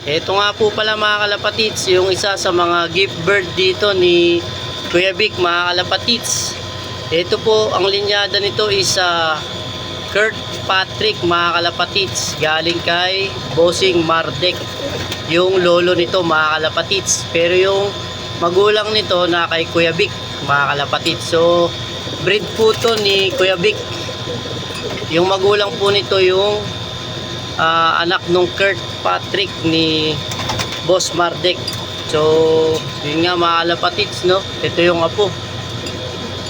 Ito nga po pala mga kalapatids, yung isa sa mga gift bird dito ni Kuya Vic mga kalapatids. Ito po, ang linyada nito is Kurt Patrick mga kalapatids. Galing kay Bossing Mardek, yung lolo nito mga kalapatids. Pero yung magulang nito na kay Kuya Vic mga kalapatids. So, breed po to ni Kuya Vic. Yung magulang po nito yung anak nung Kurt Patrick ni Boss Mardek. So, yun nga mga kalapatids, no? Ito yung apo.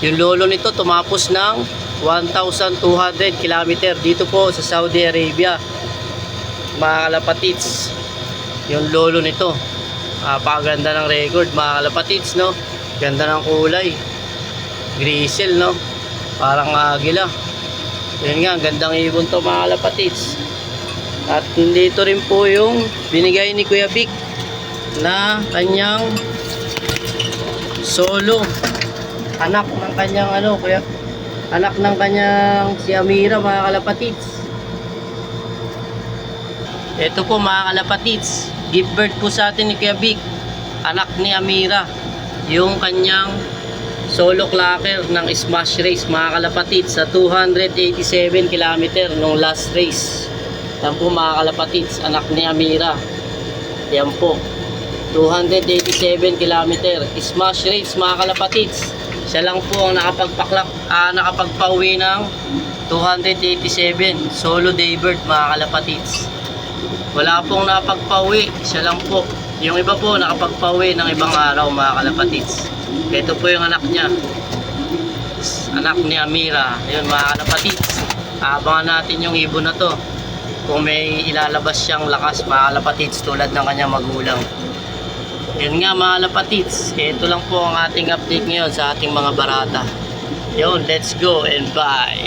Yung lolo nito tumapos ng 1,200 km dito po sa Saudi Arabia. Mga kalapatids, yung lolo nito. Napakaganda ng record mga kalapatids, no? Ganda ng kulay. Grisel, no? Parang agila. Yun nga, gandang ibon to mga kalapatids. At dito rin po yung binigay ni Kuya Vic na kanyang solo anak ng kanyang anak ng kanyang si Amira mga kalapatids. Ito po mga kalapatids, gift bird po sa atin ni Kuya Vic, anak ni Amira, yung kanyang solo clacker ng smash race mga kalapatids sa 287 km nung last race. Yan po mga kalapatids, anak ni Amira. Yan po, 287 km smash race mga kalapatids. Siya lang po ang nakapagpauwi ng 287 solo daybird mga kalapatids. Wala pong nakapagpauwi, siya lang po. Yung iba po nakapagpauwi ng ibang araw mga kalapatids. Ito po yung anak niya, anak ni Amira. Ayun mga kalapatids, abangan natin yung ibon na to kung may ilalabas siyang lakas mga kalapatids tulad ng kanyang magulang. Yun nga mga kalapatids, ito lang po ang ating update ngayon sa ating mga barata. Yun, let's go and bye.